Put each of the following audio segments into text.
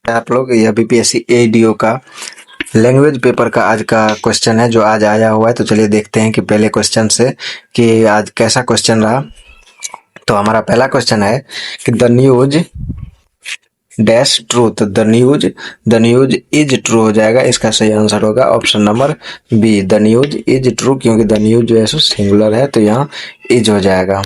आप लोग यह बीपीएससी एडीओ का लैंग्वेज पेपर का आज का क्वेश्चन है जो आज आया हुआ है। तो चलिए देखते हैं कि पहले क्वेश्चन से कि आज कैसा क्वेश्चन रहा। तो हमारा पहला क्वेश्चन है कि the news dash truth, the news is true हो जाएगा। इसका सही आंसर होगा option number B, the news is true, क्योंकि द न्यूज जो है सो सिंगुलर है तो यहाँ इज हो जाएगा।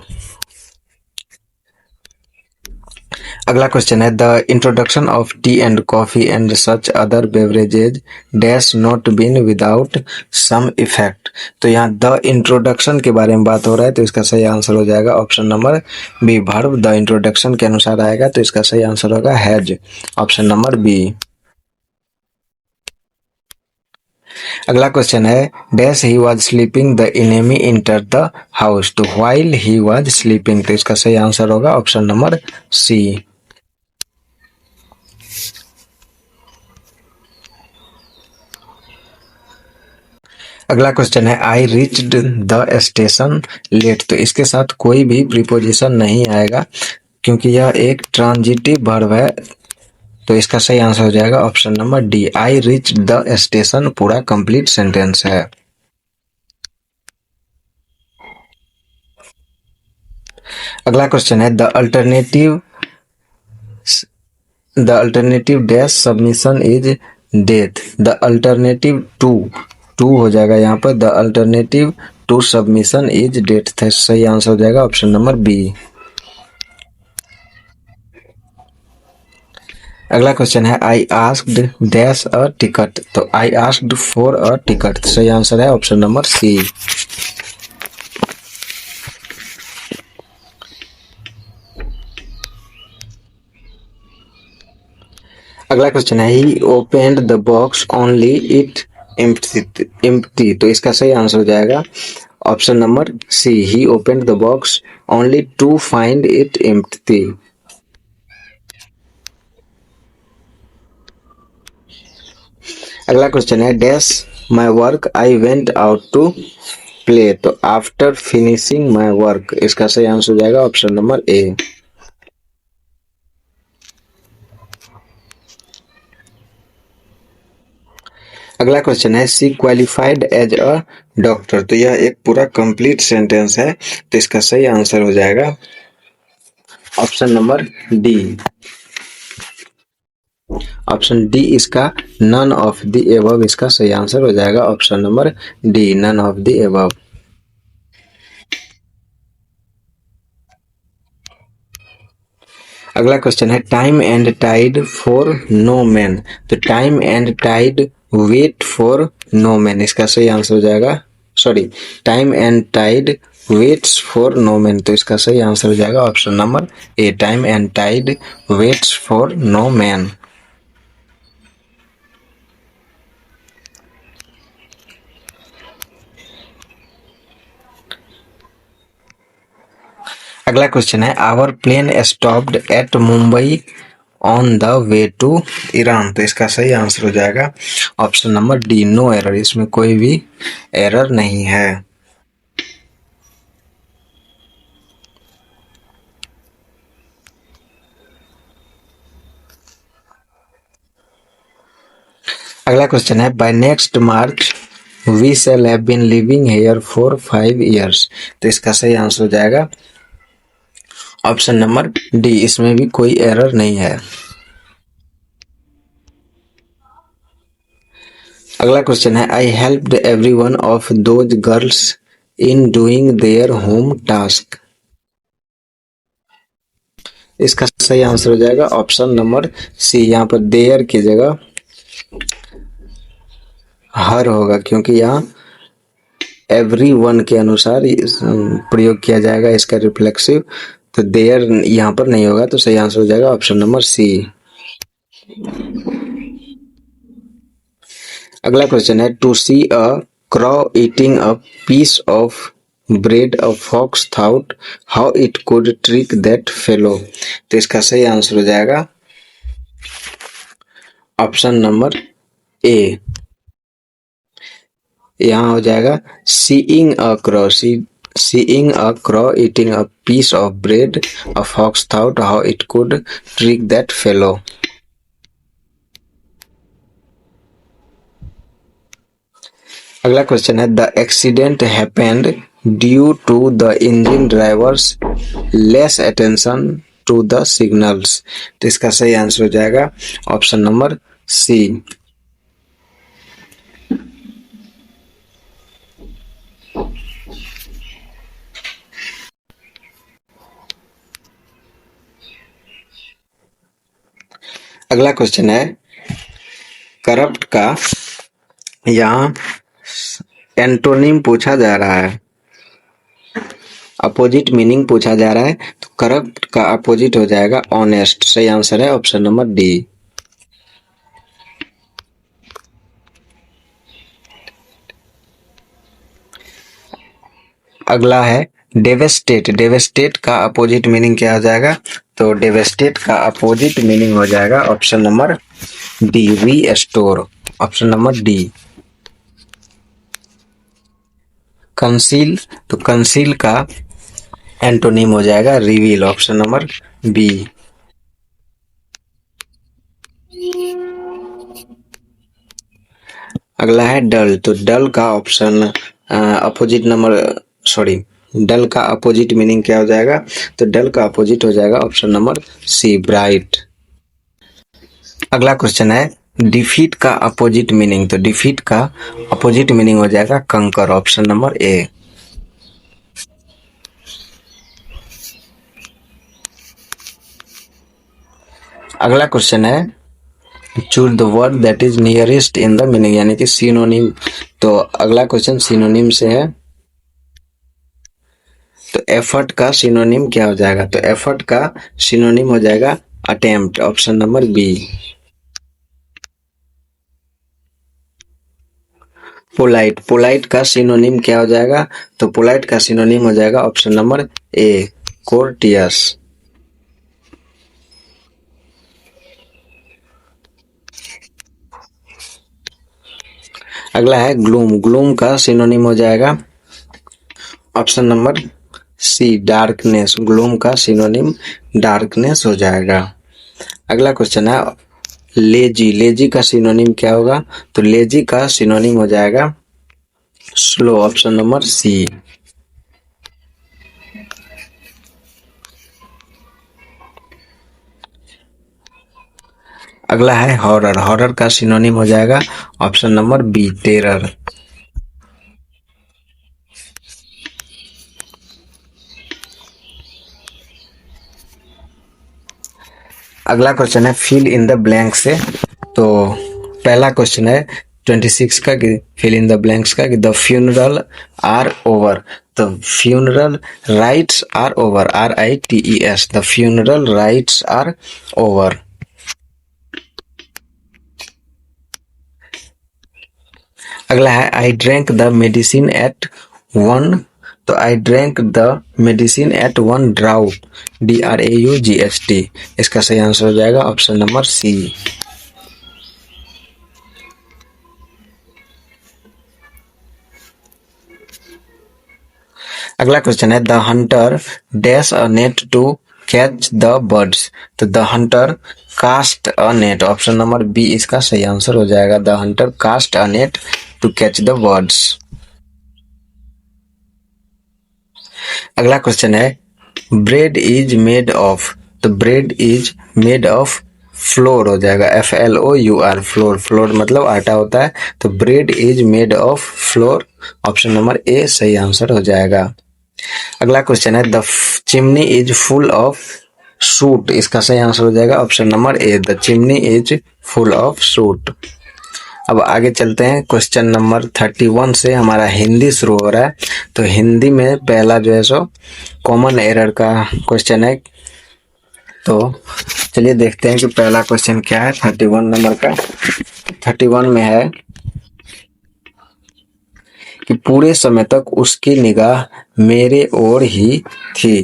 अगला क्वेश्चन है the introduction of tea and coffee and such other beverages dash not been without some effect. तो यहाँ द इंट्रोडक्शन के बारे में बात हो रहा है तो इसका सही आंसर हो जाएगा option number B, verb the introduction के अनुसार आएगा तो इसका सही आंसर होगा हैज, ऑप्शन नंबर बी। अगला क्वेश्चन है dash he was sleeping the enemy enter the house. तो व्हाइल ही वाज स्लीपिंग, तो इसका सही आंसर होगा ऑप्शन नंबर सी। अगला क्वेश्चन है I reached the station late. तो इसके साथ कोई भी प्रीपोजिशन नहीं आएगा क्योंकि यह एक ट्रांजिटिव वर्ब है तो इसका सही आंसर हो जाएगा option number D, I reached the station पूरा कंप्लीट सेंटेंस है। अगला क्वेश्चन है the alternative dash submission is death. The alternative to हो जाएगा यहाँ पर, the alternative to submission is death, सही आंसर हो जाएगा ऑप्शन नंबर बी। अगला क्वेश्चन है I asked dash a ticket. तो I asked for a ticket, सही आंसर है ऑप्शन नंबर सी। अगला क्वेश्चन है he opened the box only it empty. तो इसका सही आंसर हो जाएगा option number C, he opened the box only to find it empty. अगला क्वेश्चन है dash my work I went out to play. तो आफ्टर फिनिशिंग माई वर्क, इसका सही आंसर हो जाएगा ऑप्शन नंबर ए। अगला क्वेश्चन है सी क्वालिफाइड एज अ डॉक्टर। तो यह एक पूरा कंप्लीट सेंटेंस है तो इसका सही आंसर हो जाएगा option number D. Option D इसका नन ऑफ द एबव, इसका सही आंसर हो जाएगा option number D, none of the above. अगला क्वेश्चन है time and tide for no man. तो time and tide wait for no man, इसका सही आंसर हो जाएगा time and tide waits for no man, तो इसका सही आंसर हो जाएगा option number A, time and tide waits for no man. अगला क्वेश्चन है our plane stopped at Mumbai on the way to Iran. तो इसका सही आंसर हो जाएगा option number D, no error, इसमें कोई भी एरर नहीं है। अगला क्वेश्चन है by next March we shall have been living here for 5 years। तो इसका सही आंसर हो जाएगा ऑप्शन नंबर डी, इसमें भी कोई एरर नहीं है। अगला क्वेश्चन है आई helped every one of those girls in doing their home task. इसका सही आंसर हो जाएगा ऑप्शन नंबर सी, यहाँ पर देयर की जगह हर होगा क्योंकि यहाँ एवरी वन के अनुसार प्रयोग किया जाएगा इसका रिफ्लेक्सिव, तो देयर यहाँ पर नहीं होगा तो सही आंसर हो जाएगा ऑप्शन नंबर सी। अगला क्वेश्चन है to see a crow eating a piece of bread a fox thought how it could trick that fellow. तो इसका सही आंसर हो जाएगा ऑप्शन नंबर ए, यहाँ हो जाएगा seeing a क्रॉ, seeing a crow eating a piece of bread, a fox thought how it could trick that fellow। अगला question है the accident happened due to the engine drivers less attention to the signals. तो इसका सही answer हो जाएगा option number C. अगला question है corrupt का यहाँ एंटोनिम पूछा जा रहा है, अपोजिट मीनिंग पूछा जा रहा है। तो करप्ट का अपोजिट हो जाएगा ऑनेस्ट। सही आंसर है ऑप्शन नंबर डी। अगला है डेवेस्टेट। डेवेस्टेट का अपोजिट मीनिंग क्या हो जाएगा? तो डेवेस्टेट का अपोजिट मीनिंग हो जाएगा option number D, restore. Option number D. Conceal, तो कंसील का एंटोनिम हो जाएगा रिवील। Option number B. अगला है डल। तो डल का ऑप्शन अपोजिट नंबर डल का अपोजिट मीनिंग क्या हो जाएगा? तो डल का अपोजिट हो जाएगा ऑप्शन नंबर सी, ब्राइट। अगला क्वेश्चन है डिफीट का अपोजिट मीनिंग। तो डिफीट का अपोजिट मीनिंग हो जाएगा कंकर। Option number A. अगला क्वेश्चन है choose the word that is nearest in the meaning, यानी कि सिनोनिम। तो अगला क्वेश्चन सिनोनिम से है। तो एफर्ट का सिनोनिम क्या हो जाएगा? तो एफर्ट का सिनोनिम हो जाएगा attempt. Option number B. Polite. Polite का सिनोनिम क्या हो जाएगा? तो पोलाइट का सिनोनिम हो जाएगा ऑप्शन नंबर ए, कोर्टियस। अगला है ग्लूम। ग्लूम का सिनोनिम हो जाएगा option number C, darkness. Gloom का सिनोनिम डार्कनेस हो जाएगा। अगला क्वेश्चन है लेजी। लेजी का सिनोनिम क्या होगा? तो लेजी का सिनोनिम हो जाएगा स्लो। Option number C. अगला है हॉरर। हॉरर का सिनोनिम हो जाएगा ऑप्शन नंबर बी, टेरर। अगला क्वेश्चन है फिल इन द ब्लैंक से। तो पहला क्वेश्चन है 26 का कि फिल इन द ब्लैंक्स का कि द फ्यूनरल आर ओवर। तो funeral rites are over, RITES। The funeral rites are over. अगला है I drank the medicine at one. तो I drank the medicine at one draught, DRAUGHT। इसका सही answer हो जाएगा ऑप्शन नंबर सी। अगला question है the hunter dash a net to catch the birds. तो the hunter cast a net. Option number B इसका सही आंसर हो जाएगा, the hunter cast a net to catch the birds. अगला question है bread is made of. तो bread is made of flour हो जाएगा, FLOUR, फ्लोर। फ्लोर मतलब आटा होता है। तो bread is made of floor. Option number ए सही आंसर हो जाएगा। अगला क्वेश्चन है the chimney is full of suit. इसका सही आंसर हो जाएगा option number A, the chimney is full of suit. अब आगे चलते हैं क्वेश्चन नंबर 31 से हमारा हिंदी शुरू हो रहा है। तो हिंदी में पहला जो है सो कॉमन एरर का क्वेश्चन है। तो चलिए देखते हैं कि पहला क्वेश्चन क्या है 31 नंबर का। 31 में है कि पूरे समय तक उसकी निगाह मेरे ओर ही थी।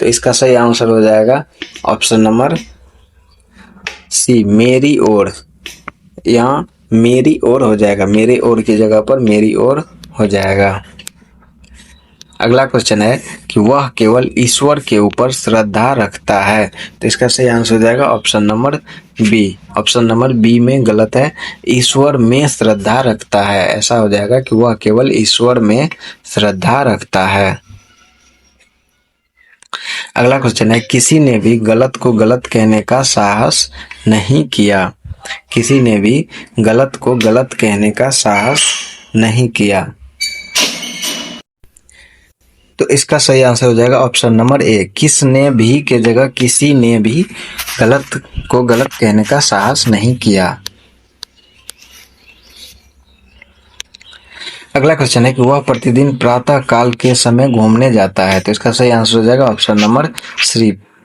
तो इसका सही आंसर हो जाएगा ऑप्शन नंबर सी, मेरी ओर। यहाँ मेरी ओर हो जाएगा, मेरे ओर की जगह पर मेरी ओर हो जाएगा। अगला क्वेश्चन है कि वह केवल ईश्वर के ऊपर श्रद्धा रखता है। तो इसका सही आंसर हो जाएगा option number B. Option number B में गलत है, ईश्वर में श्रद्धा रखता है। ऐसा हो जाएगा कि वह केवल ईश्वर में श्रद्धा रखता है। अगला क्वेश्चन है किसी ने भी गलत को गलत कहने का साहस नहीं किया। किसी ने भी गलत को गलत कहने का साहस नहीं किया। तो इसका सही आंसर हो जाएगा ऑप्शन नंबर ए, किसने भी के जगह किसी ने भी गलत को गलत कहने का साहस नहीं किया। अगला क्वेश्चन है कि वह प्रतिदिन प्रातः काल के समय घूमने जाता है। तो इसका सही आंसर हो जाएगा ऑप्शन नंबर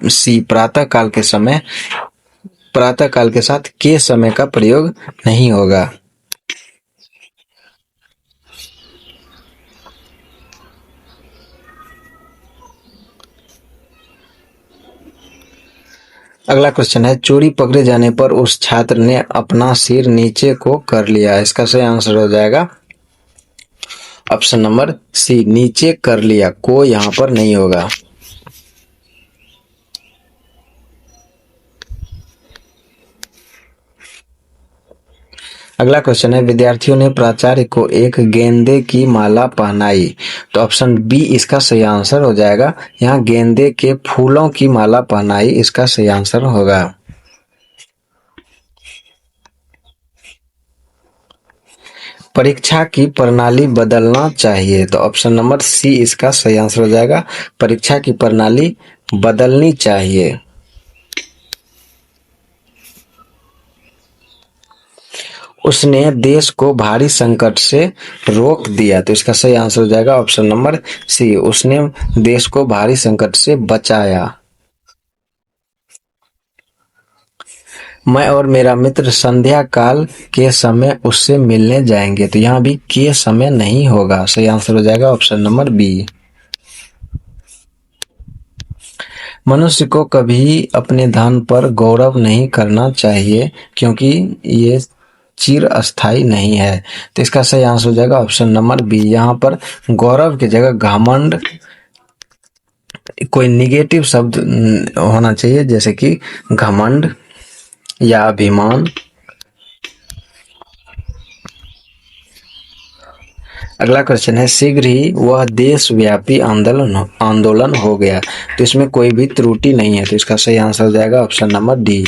सी, प्रातः काल के समय। प्रातः काल के साथ के समय का प्रयोग नहीं होगा। अगला क्वेश्चन है चोरी पकड़े जाने पर उस छात्र ने अपना सिर नीचे को कर लिया। इसका सही आंसर हो जाएगा ऑप्शन नंबर सी, नीचे कर लिया। को यहाँ पर नहीं होगा। अगला क्वेश्चन है विद्यार्थियों ने प्राचार्य को एक गेंदे की माला पहनाई। तो ऑप्शन बी इसका सही आंसर हो जाएगा। यहाँ गेंदे के फूलों की माला पहनाई इसका सही आंसर होगा। परीक्षा की प्रणाली बदलना चाहिए। तो ऑप्शन नंबर सी इसका सही आंसर हो जाएगा। परीक्षा की प्रणाली बदलनी चाहिए। उसने देश को भारी संकट से रोक दिया। तो इसका सही आंसर हो जाएगा ऑप्शन नंबर सी, उसने देश को भारी संकट से बचाया। मैं और मेरा मित्र संध्या काल के समय उससे मिलने जाएंगे। तो यहाँ भी के समय नहीं होगा। सही आंसर हो जाएगा ऑप्शन नंबर बी। मनुष्य को कभी अपने धन पर गौरव नहीं करना चाहिए क्योंकि ये चिर अस्थाई नहीं है। तो इसका सही आंसर हो जाएगा ऑप्शन नंबर बी। यहाँ पर गौरव की जगह घमंड, कोई निगेटिव शब्द होना चाहिए जैसे कि घमंड या अभिमान। अगला क्वेश्चन है शीघ्र ही वह देशव्यापी आंदोलन हो गया। तो इसमें कोई भी त्रुटि नहीं है। तो इसका सही आंसर हो जाएगा ऑप्शन नंबर डी।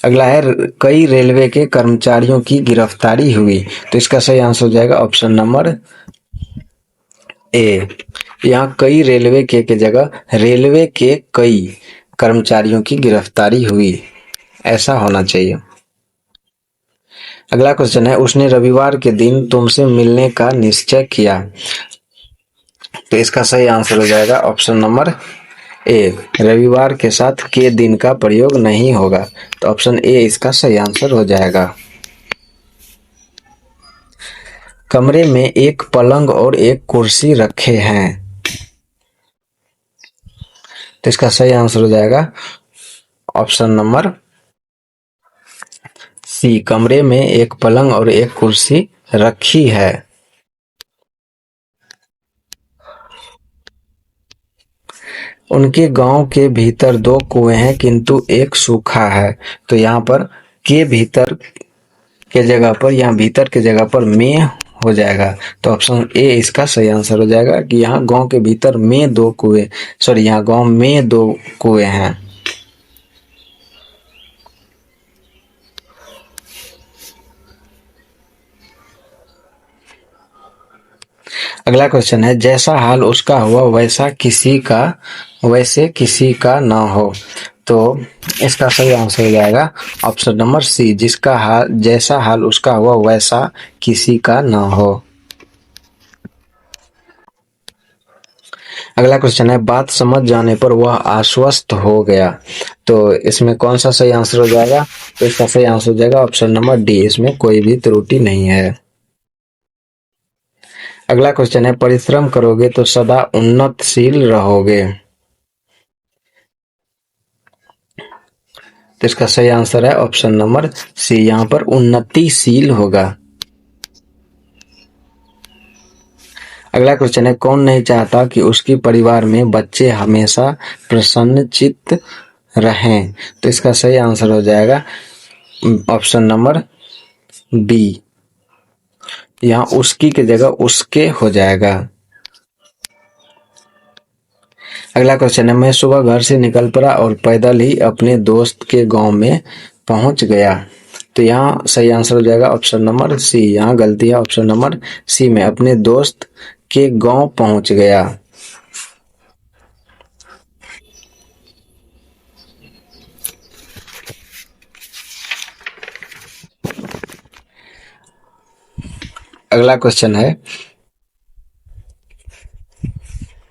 अगला है कई रेलवे के कर्मचारियों की गिरफ्तारी हुई। तो इसका सही आंसर हो जाएगा ऑप्शन नंबर ए। यहाँ कई रेलवे के जगह रेलवे के कई कर्मचारियों की गिरफ्तारी हुई, ऐसा होना चाहिए। अगला क्वेश्चन है उसने रविवार के दिन तुमसे मिलने का निश्चय किया। तो इसका सही आंसर हो जाएगा ऑप्शन नंबर ए, रविवार के साथ के दिन का प्रयोग नहीं होगा। तो ऑप्शन ए इसका सही आंसर हो जाएगा। कमरे में एक पलंग और एक कुर्सी रखे हैं। तो इसका सही आंसर हो जाएगा ऑप्शन नंबर सी, कमरे में एक पलंग और एक कुर्सी रखी है। उनके गांव के भीतर 2 कुएं हैं किंतु एक सूखा है। तो यहाँ पर के भीतर के जगह पर, यहाँ भीतर के जगह पर में हो जाएगा। तो ऑप्शन ए इसका सही आंसर हो जाएगा कि यहाँ गांव के भीतर में 2 कुएं, यहाँ गांव में 2 कुएं हैं। अगला क्वेश्चन है जैसा हाल उसका हुआ वैसे किसी का ना हो। तो इसका सही आंसर हो जाएगा ऑप्शन नंबर सी, जिसका हाल जैसा हाल उसका हुआ वैसा किसी का ना हो। अगला क्वेश्चन है बात समझ जाने पर वह आश्वस्त हो गया। तो इसमें कौन सा सही आंसर हो जाएगा? तो इसका सही आंसर हो जाएगा ऑप्शन नंबर डी, इसमें कोई भी त्रुटि नहीं है। अगला क्वेश्चन है परिश्रम करोगे तो सदा उन्नतशील रहोगे। तो इसका सही आंसर है ऑप्शन नंबर सी, यहाँ पर उन्नतिशील होगा। अगला क्वेश्चन है, कौन नहीं चाहता कि उसकी परिवार में बच्चे हमेशा प्रसन्नचित्त रहें? तो इसका सही आंसर हो जाएगा ऑप्शन नंबर बी। यहाँ उसकी की जगह उसके हो जाएगा। अगला क्वेश्चन है, मैं सुबह घर से निकल पड़ा और पैदल ही अपने दोस्त के गांव में पहुंच गया। तो यहाँ सही आंसर हो जाएगा ऑप्शन नंबर सी। यहाँ गलती है ऑप्शन नंबर सी में, अपने दोस्त के गांव पहुंच गया। अगला क्वेश्चन है,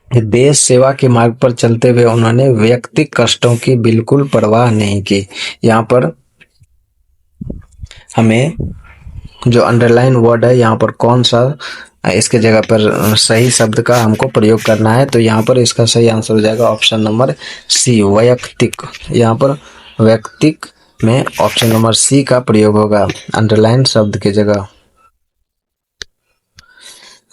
देश सेवा के मार्ग पर चलते हुए उन्होंने व्यक्तिगत कष्टों की बिल्कुल परवाह नहीं की। यहाँ पर हमें जो अंडरलाइन वर्ड है, यहाँ पर कौन सा इसके जगह पर सही शब्द का हमको प्रयोग करना है? तो यहाँ पर इसका सही आंसर हो जाएगा ऑप्शन नंबर सी, वैयक्तिक। यहाँ पर व्यक्तिक में ऑप्शन नंबर सी का प्रयोग होगा अंडरलाइन शब्द की जगह।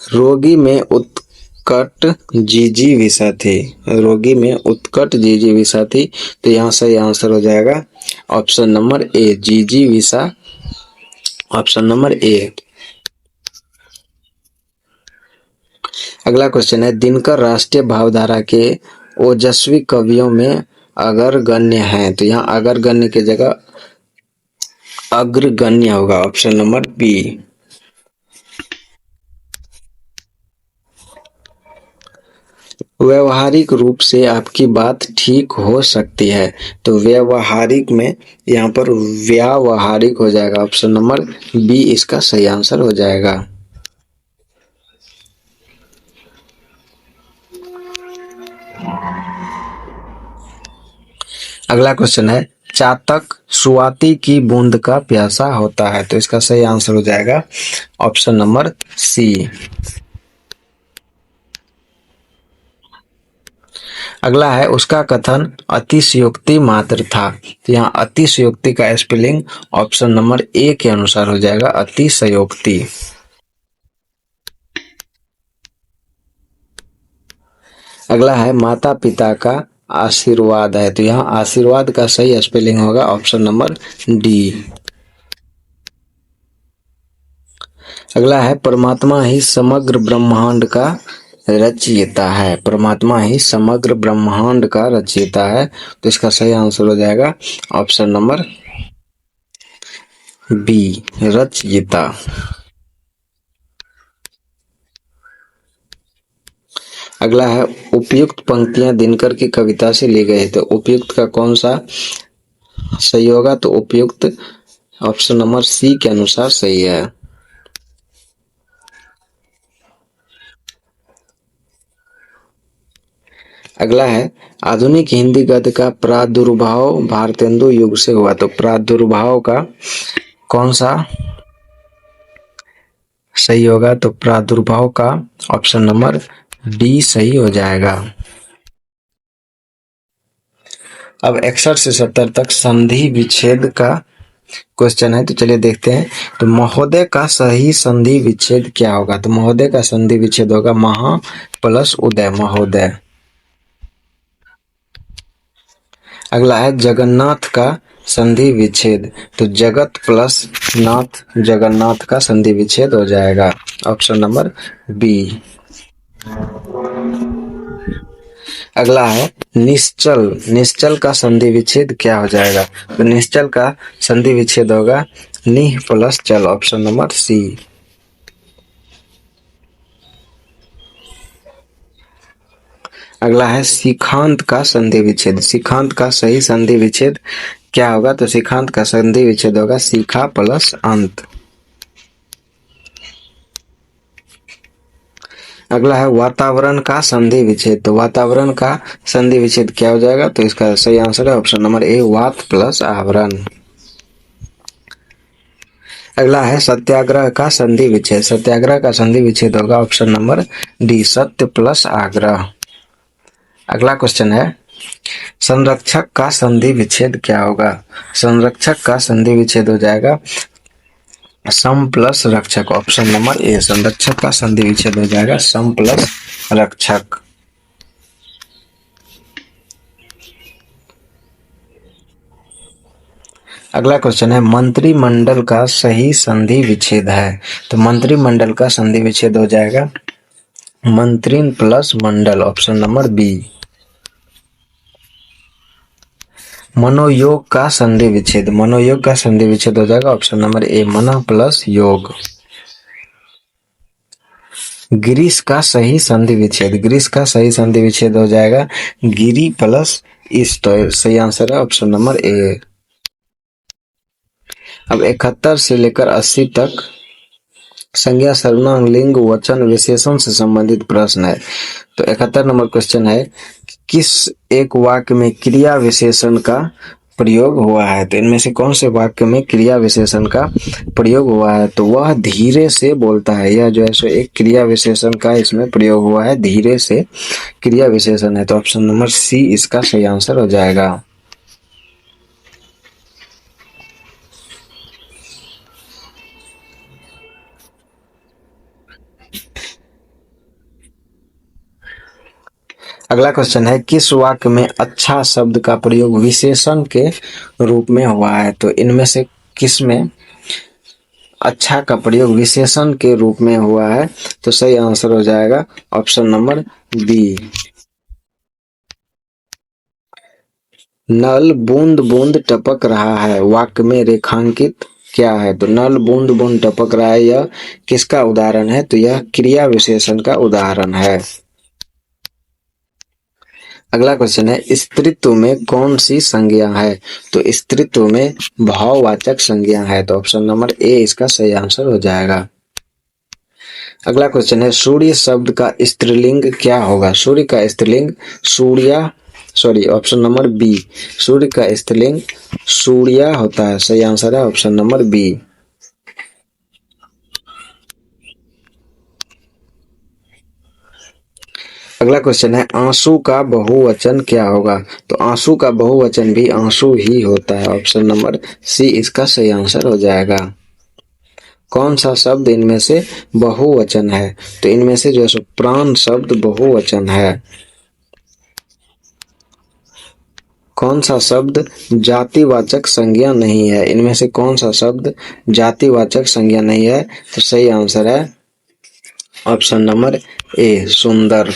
रोगी में उत्कट जिजीविषा थी। रोगी में उत्कट जिजीविषा थी। तो यहाँ सही आंसर हो जाएगा ऑप्शन नंबर ए, जिजीविषा, ऑप्शन नंबर ए। अगला क्वेश्चन है, दिनकर राष्ट्रीय भावधारा के ओजस्वी कवियों में अग्रगण्य हैं। तो यहाँ अग्रगण्य की जगह अग्रगण्य होगा ऑप्शन नंबर बी। व्यवहारिक रूप से आपकी बात ठीक हो सकती है। तो व्यवहारिक में यहाँ पर व्यावहारिक हो जाएगा ऑप्शन नंबर बी, इसका सही आंसर हो जाएगा। अगला क्वेश्चन है, चातक स्वाति की बूंद का प्यासा होता है। तो इसका सही आंसर हो जाएगा ऑप्शन नंबर सी। अगला है, उसका कथन अतिशयोक्ति मात्र था। तो यहाँ अतिशयोक्ति का स्पेलिंग ऑप्शन नंबर ए के अनुसार हो जाएगा अतिशयोक्ति। अगला है, माता पिता का आशीर्वाद है। तो यहाँ आशीर्वाद का सही स्पेलिंग होगा ऑप्शन नंबर डी। अगला है, परमात्मा ही समग्र ब्रह्मांड का रचयिता है। परमात्मा ही समग्र ब्रह्मांड का रचयिता है। तो इसका सही आंसर हो जाएगा ऑप्शन नंबर बी, रचयिता। अगला है, उपयुक्त पंक्तियां दिनकर की कविता से ली गई। तो उपयुक्त का कौन सा सही होगा? तो उपयुक्त ऑप्शन नंबर सी के अनुसार सही है। अगला है, आधुनिक हिंदी गद्य का प्रादुर्भाव भारतेंदु युग से हुआ। तो प्रादुर्भाव का कौन सा सही होगा? तो प्रादुर्भाव का ऑप्शन नंबर डी सही हो जाएगा। अब 61 से 70 तक संधि विच्छेद का क्वेश्चन है। तो चलिए देखते हैं। तो महोदय का सही संधि विच्छेद क्या होगा? तो महोदय का संधि विच्छेद होगा महा प्लस उदय, महोदय। अगला है, जगन्नाथ का संधि विच्छेद। तो जगत प्लस नाथ, जगन्नाथ का संधि विच्छेद हो जाएगा ऑप्शन नंबर बी। अगला है, निश्चल। निश्चल का संधि विच्छेद क्या हो जाएगा? तो निश्चल का संधि विच्छेद होगा निह प्लस चल, ऑप्शन नंबर सी। अगला है, शिखांत का संधि विच्छेद। शिखांत का सही संधि विच्छेद क्या होगा? तो शिखांत का संधि विच्छेद होगा शिखा प्लस अंत। अगला है, वातावरण का संधि विच्छेद। तो वातावरण का संधि विच्छेद क्या हो जाएगा? तो इसका सही आंसर है ऑप्शन नंबर ए, वात प्लस आवरण। अगला है, सत्याग्रह का संधि विच्छेद। सत्याग्रह का संधि विच्छेद होगा ऑप्शन नंबर डी, सत्य प्लस आग्रह। अगला क्वेश्चन है, संरक्षक का संधि विच्छेद क्या होगा? संरक्षक का संधि विच्छेद हो जाएगा सम प्लस रक्षक, ऑप्शन नंबर ए। संरक्षक का संधि विच्छेद हो जाएगा सम प्लस रक्षक। अगला क्वेश्चन है मंत्रिमंडल का सही संधि विच्छेद है। तो मंत्रिमंडल का संधि विच्छेद हो जाएगा मंत्री प्लस मंडल, ऑप्शन नंबर बी। मनोयोग का संधि विच्छेद, मनोयोग का संधि विच्छेद हो जाएगा ऑप्शन नंबर ए, मन प्लस योग। ग्रीस का सही संधि विच्छेद, ग्रीस का सही संधि विच्छेद हो जाएगा गिरी प्लस ईस्ट, तो सही आंसर है ऑप्शन नंबर ए। अब 71 से लेकर 80 तक संज्ञा, सर्वनाम, लिंग, वचन, विशेषण से संबंधित प्रश्न है। तो 71 नंबर क्वेश्चन है किस एक वाक्य में क्रिया विशेषण का प्रयोग हुआ है। तो इनमें से कौन से वाक्य में क्रिया विशेषण का प्रयोग हुआ है। तो वह धीरे से बोलता है, यह जो है सो एक क्रिया विशेषण का इसमें प्रयोग हुआ है, धीरे से क्रिया विशेषण है। तो ऑप्शन नंबर सी इसका सही आंसर हो जाएगा। अगला क्वेश्चन है किस वाक्य में अच्छा शब्द का प्रयोग विशेषण के रूप में हुआ है। तो इनमें से किस में अच्छा का प्रयोग विशेषण के रूप में हुआ है। तो सही आंसर हो जाएगा ऑप्शन नंबर बी। नल बूंद बूंद टपक रहा है वाक्य में रेखांकित क्या है। तो नल बूंद बूंद टपक रहा है, यह किसका उदाहरण है। तो यह क्रिया विशेषण का उदाहरण है। अगला क्वेश्चन है स्त्रीत्व में कौन सी संज्ञा है। तो स्त्रीत्व में भाववाचक संज्ञा है। तो ऑप्शन नंबर ए इसका सही आंसर हो जाएगा। अगला क्वेश्चन है सूर्य शब्द का स्त्रीलिंग क्या होगा। सूर्य का स्त्रीलिंग सूर्या, सॉरी ऑप्शन नंबर बी, सूर्य का स्त्रीलिंग सूर्या होता है। सही आंसर है ऑप्शन नंबर बी। अगला क्वेश्चन है आंसू का बहुवचन क्या होगा। तो आंसू का बहुवचन भी आंसू ही होता है। ऑप्शन नंबर सी इसका सही आंसर हो जाएगा। कौन सा शब्द इनमें से बहुवचन है। तो इनमें से जो है प्राण शब्द बहुवचन है। कौन सा शब्द जातिवाचक संज्ञा नहीं है। इनमें से कौन सा शब्द जातिवाचक संज्ञा नहीं है। तो सही आंसर है ऑप्शन नंबर ए, सुंदर।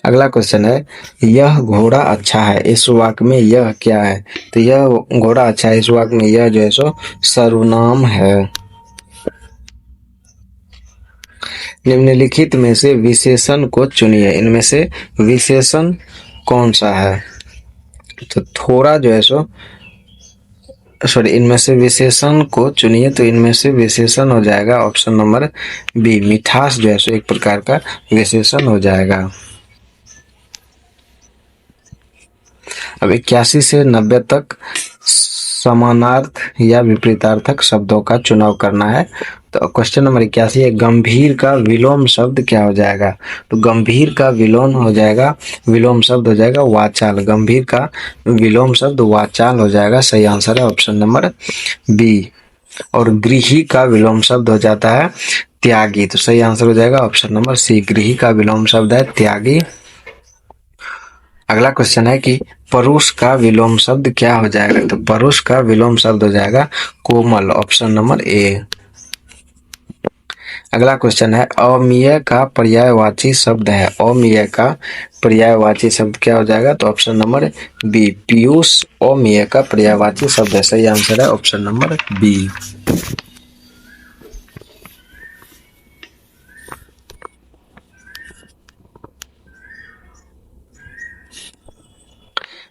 अगला क्वेश्चन है यह घोड़ा अच्छा है इस वाक्य में यह क्या है। तो यह घोड़ा अच्छा है इस वाक्य में यह जो है सो सर्वनाम है। निम्नलिखित में से विशेषण को चुनिए। इनमें से विशेषण कौन सा है। तो थोड़ा जो है सो सॉरी इनमें से विशेषण को चुनिए। तो इनमें से विशेषण हो जाएगा ऑप्शन नंबर बी, मिठास जो है सो एक प्रकार का विशेषण हो जाएगा। अब 81 से 90 तक समानार्थ या विपरीतार्थक शब्दों का चुनाव करना है। तो क्वेश्चन नंबर 81 है गंभीर का विलोम शब्द क्या हो जाएगा। तो गंभीर का विलोम हो जाएगा, विलोम शब्द हो जाएगा वाचाल। गंभीर का विलोम शब्द वाचाल हो जाएगा। सही आंसर है ऑप्शन नंबर बी। और गृही का विलोम शब्द हो जाता है त्यागी। तो सही आंसर हो जाएगा ऑप्शन नंबर सी, गृही का विलोम शब्द है त्यागी। अगला क्वेश्चन है कि परुष का विलोम शब्द क्या हो जाएगा। तो परुष का विलोम शब्द हो जाएगा कोमल, ऑप्शन नंबर ए। अगला क्वेश्चन है अमीय का पर्यायवाची शब्द है। अमीय का पर्यायवाची शब्द क्या हो जाएगा। तो ऑप्शन नंबर बी, पीयूष अमीय का पर्यायवाची शब्द है। सही आंसर है ऑप्शन नंबर बी।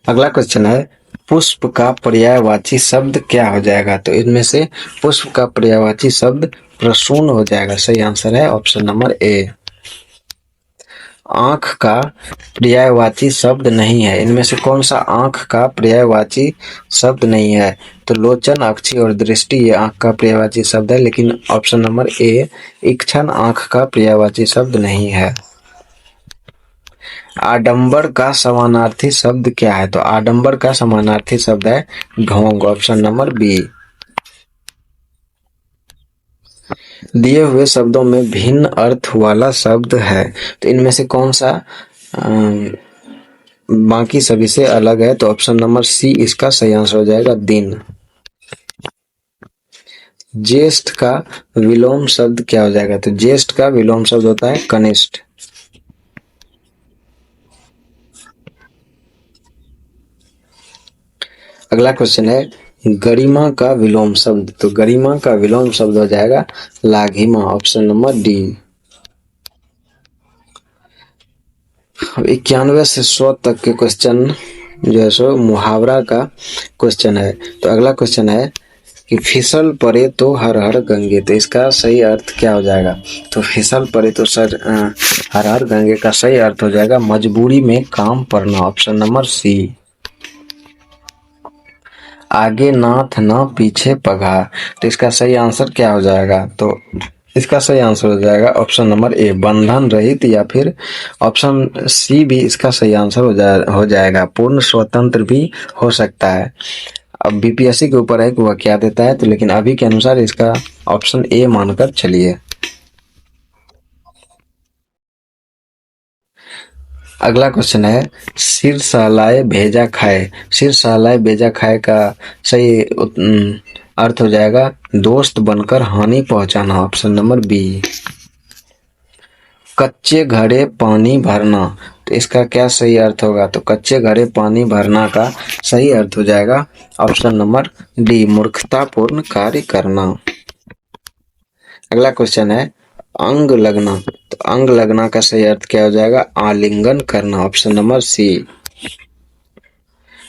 अगला क्वेश्चन है पुष्प का पर्यायवाची शब्द क्या हो जाएगा। तो इनमें से पुष्प का पर्यायवाची शब्द प्रसून हो जाएगा। सही आंसर है ऑप्शन नंबर ए। आंख का पर्यायवाची शब्द नहीं है। इनमें से कौन सा आंख का पर्यायवाची शब्द नहीं है। तो लोचन, अक्षी और दृष्टि ये आंख का पर्यायवाची शब्द है, लेकिन ऑप्शन नंबर ए, इक्षण आंख का पर्यायवाची शब्द नहीं है। आडंबर का समानार्थी शब्द क्या है? तो आडंबर का समानार्थी शब्द है ढोंग, ऑप्शन नंबर बी। दिए हुए शब्दों में भिन्न अर्थ वाला शब्द है, तो इनमें से कौन सा बाकी सभी से अलग है? तो ऑप्शन नंबर सी इसका सही आंसर हो जाएगा, दिन। ज्येष्ठ का विलोम शब्द क्या हो जाएगा? तो ज्येष्ठ का विलोम शब्द होता है कनिष्ठ। अगला क्वेश्चन है गरिमा का विलोम शब्द। तो गरिमा का विलोम शब्द हो जाएगा लाघिमा, ऑप्शन नंबर डी। 91 से 100 तक के क्वेश्चन जो है सो मुहावरा का क्वेश्चन है। तो अगला क्वेश्चन है कि फिसल पड़े तो हर हर गंगे, तो इसका सही अर्थ क्या हो जाएगा? तो फिसल पड़े तो सर हर हर गंगे का सही अर्थ हो जाएगा मजबूरी में काम पड़ना, ऑप्शन नंबर सी। आगे नाथ ना पीछे पगार, तो इसका सही आंसर क्या हो जाएगा? तो इसका सही आंसर हो जाएगा ऑप्शन नंबर ए, बंधन रहित, या फिर ऑप्शन सी भी इसका सही आंसर हो जाएगा, पूर्ण स्वतंत्र भी हो सकता है। अब बीपीएससी के ऊपर है कि वह क्या देता है, तो लेकिन अभी के अनुसार इसका ऑप्शन ए मानकर चलिए। अगला क्वेश्चन है सिर सहलाए भेजा खाए। सिर सहलाए भेजा खाए का सही अर्थ हो जाएगा दोस्त बनकर हानि पहुंचाना, ऑप्शन नंबर बी। कच्चे घड़े पानी भरना, तो इसका क्या सही अर्थ होगा? तो कच्चे घड़े पानी भरना का सही अर्थ हो जाएगा ऑप्शन नंबर डी, मूर्खतापूर्ण कार्य करना। अगला क्वेश्चन है अंग लगना। तो अंग लगना का सही अर्थ क्या हो जाएगा? आलिंगन करना, ऑप्शन नंबर सी।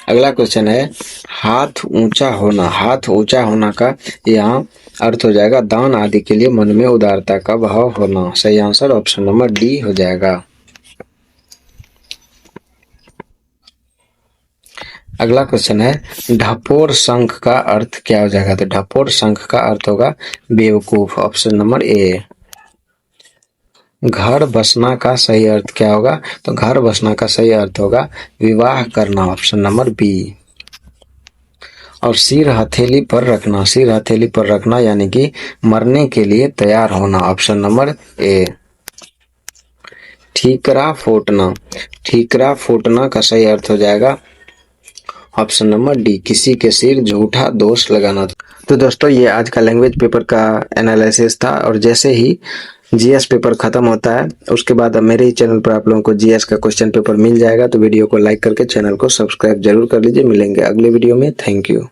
अगला क्वेश्चन है हाथ ऊंचा होना। हाथ ऊंचा होना का यहाँ अर्थ हो जाएगा दान आदि के लिए मन में उदारता का भाव होना। सही आंसर ऑप्शन नंबर डी हो जाएगा। अगला क्वेश्चन है ढपोर शंख का अर्थ क्या हो जाएगा? तो ढपोर शंख का अर्थ होगा बेवकूफ, ऑप्शन नंबर ए। घर बसना का सही अर्थ क्या होगा? तो घर बसना का सही अर्थ होगा विवाह करना, ऑप्शन नंबर बी। और सिर हथेली पर रखना, सिर हथेली पर रखना यानी कि मरने के लिए तैयार होना, ऑप्शन नंबर ए। ठीकरा फूटना, ठीकरा फूटना का सही अर्थ हो जाएगा ऑप्शन नंबर डी, किसी के सिर झूठा दोष लगाना। तो दोस्तों ये आज का लैंग्वेज पेपर का एनालिसिस था, और जैसे ही जीएस पेपर खत्म होता है उसके बाद मेरे ही चैनल पर आप लोगों को जीएस का क्वेश्चन पेपर मिल जाएगा। तो वीडियो को लाइक करके चैनल को सब्सक्राइब जरूर कर लीजिए। मिलेंगे अगले वीडियो में। Thank you.